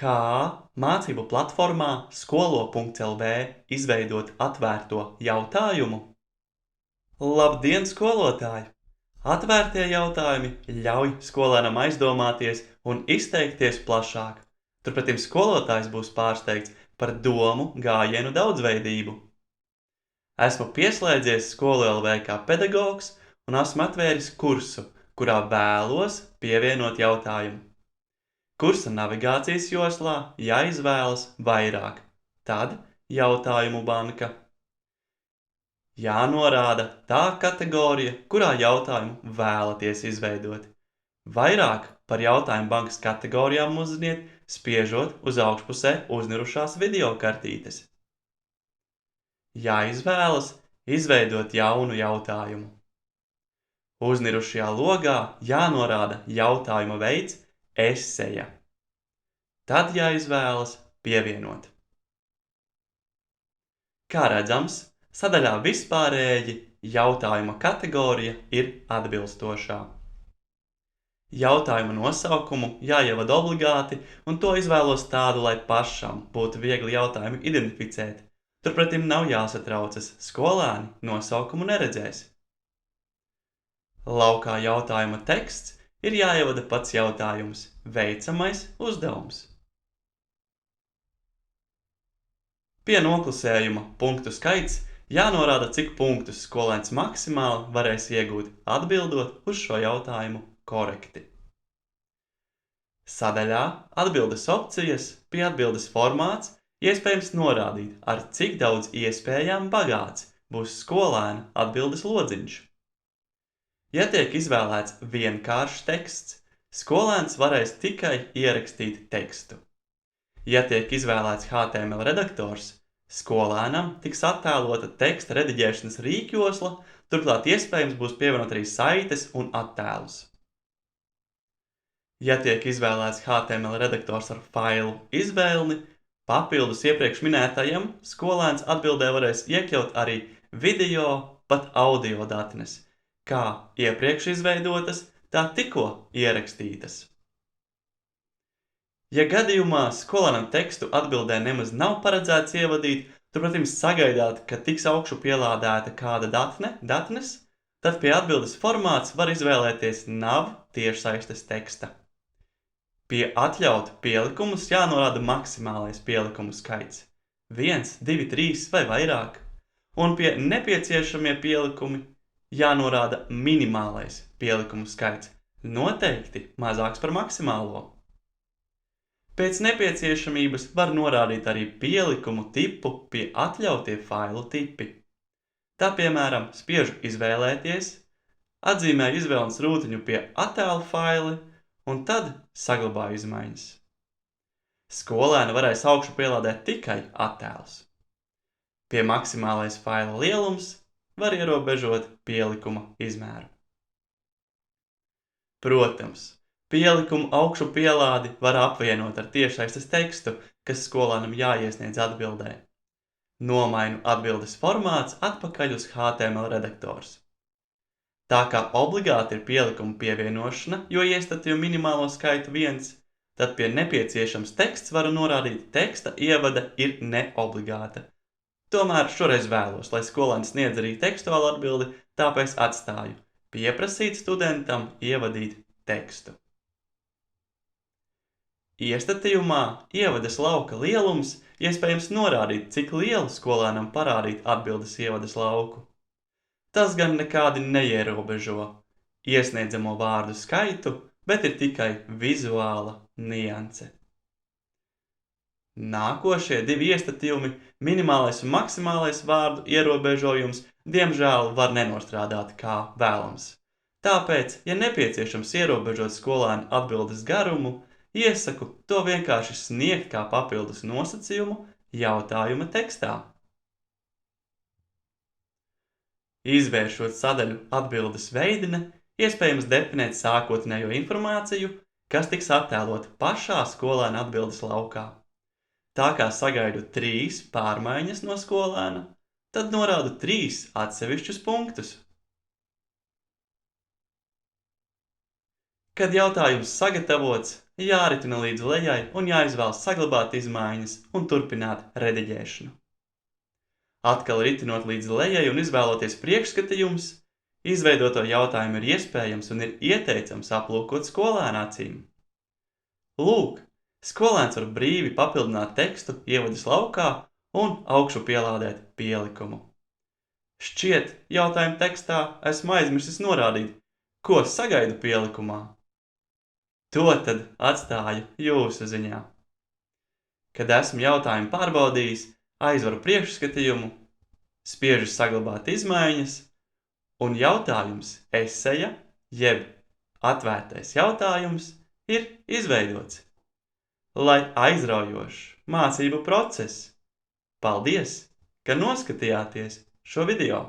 Kā mācību platformā skolo.lv izveidot atvērto jautājumu? Labdien, skolotāji! Atvērtie jautājumi ļauj skolēnam aizdomāties un izteikties plašāk. Turpretim skolotājs būs pārsteigts par domu gājienu daudzveidību. Esmu pieslēdzies Skolu.lv kā pedagogs un esmu atvēris kursu, kurā vēlos pievienot jautājumu. Kursa navigācijas joslā jāizvēlas vairāk, tad jautājumu banka. Jānorāda tā kategorija, kurā jautājumu vēlaties izveidot. Vairāk par jautājumu bankas kategorijām uzziniet, spiežot uz augšpusē uznirušās videokartītes. Jāizvēlas izveidot jaunu jautājumu. Uznirušajā logā jānorāda jautājuma veids eseja. Tad jāizvēlas pievienot. Kā redzams, sadaļā vispārēji jautājuma kategorija ir atbilstošā. Jautājuma nosaukumu jāievada obligāti, un to izvēlos tādu, lai pašam būtu viegli jautājumu identificēt. Turpretim nav jāsatraucas, skolēni nosaukumu neredzēs. Laukā jautājuma teksts ir jāievada pats jautājums, veicamais uzdevums. Pie noklusējuma punktu skaits jānorāda, cik punktus skolēns maksimāli varēs iegūt, atbildot uz šo jautājumu korekti. Sadaļā atbildes opcijas pie atbildes formāts iespējams norādīt, ar cik daudz iespējām bagāts būs skolēna atbildes lodziņš. Ja tiek izvēlēts vienkāršs teksts, skolēns varēs tikai ierakstīt tekstu. Ja tiek izvēlēts HTML redaktors, skolēnam tiks attēlota teksta rediģēšanas rīkjosla, turklāt iespējams būs pievienot arī saites un attēlus. Ja tiek izvēlēts HTML redaktors ar failu izvēlni, papildus iepriekš minētajam, skolēns atbildē varēs iekļaut arī video, pat audio datnes, kā iepriekš izveidotas, tā tikko ierakstītas. Ja gadījumā skolēnam tekstu atbildē nemaz nav paredzēts ievadīt, turpretim sagaidāt, ka tiks augšu pielādēta kāda datnes, tad pie atbildes formāts var izvēlēties nav tiešsaistes teksta. Pie atļaut pielikumus jānorāda maksimālais pielikumu skaits – 1, 2, 3 vai vairāk, un pie nepieciešamie pielikumi jānorāda minimālais pielikumu skaits, noteikti mazāks par maksimālo. Pēc nepieciešamības var norādīt arī pielikumu tipu pie atļautie failu tipi. Tā, piemēram, spiežu izvēlēties, atzīmēju izvēles rūtiņu pie attēlu faili un tad saglabāju izmaiņas. Skolēni varēs augšu pielādēt tikai attēlus. Pie maksimālais faila lielums var ierobežot pielikuma izmēru. Protams, pielikumu augšu pielādi var apvienot ar tiešsaistes tekstu, kas skolēnam jāiesniedz atbildē. Nomainu atbildes formāts atpakaļ uz HTML redaktors. Tā kā obligāti ir pielikumu pievienošana, jo iestatīju minimālo skaitu 1, tad pie nepieciešams teksts varu norādīt teksta ievada ir neobligāta. Tomēr šoreiz vēlos, lai skolēns sniedz arī tekstuālu atbildi, tāpēc atstāju pieprasīt studentam ievadīt tekstu. Iestatījumā ievadas lauka lielums iespējams norādīt, cik lielu skolēnam parādīt atbildes ievadas lauku. Tas gan nekādi neierobežo iesniedzamo vārdu skaitu, bet ir tikai vizuāla nianse. Nākošie divi iestatījumi, minimālais un maksimālais vārdu ierobežojums, diemžēl var nenostrādāt kā vēlams. Tāpēc, ja nepieciešams ierobežot skolēnu atbildes garumu, iesaku to vienkārši sniegt kā papildus nosacījumu jautājuma tekstā. Izvēršot sadaļu atbildes veidne, iespējams definēt sākotnējo informāciju, kas tiks attēlota pašā skolēna atbildes laukā. Tā kā sagaidu 3 pārmaiņas no skolēna, tad norādu 3 atsevišķus punktus. Kad jautājums sagatavots, jāritina līdz lejai un jāizvēlas saglabāt izmaiņas un turpināt rediģēšanu. Atkal ritinot līdz lejai un izvēloties priekšskatījumus, izveidoto jautājumu ir iespējams un ir ieteicams aplūkot skolēna acīm. Lūk, skolēns var brīvi papildināt tekstu ievadas laukā un augšu pielādēt pielikumu. Šķiet, jautājuma tekstā esmu aizmirsis norādīt, ko sagaidu pielikumā. To tad atstāju jūsu ziņā. Kad esmu jautājumu pārbaudījis, aizvaru priekšskatījumu, spiežu saglabāt izmaiņas, un jautājums eseja, jeb atvērtais jautājums, ir izveidots. Lai aizraujošs mācību process! Paldies, ka noskatījāties šo video!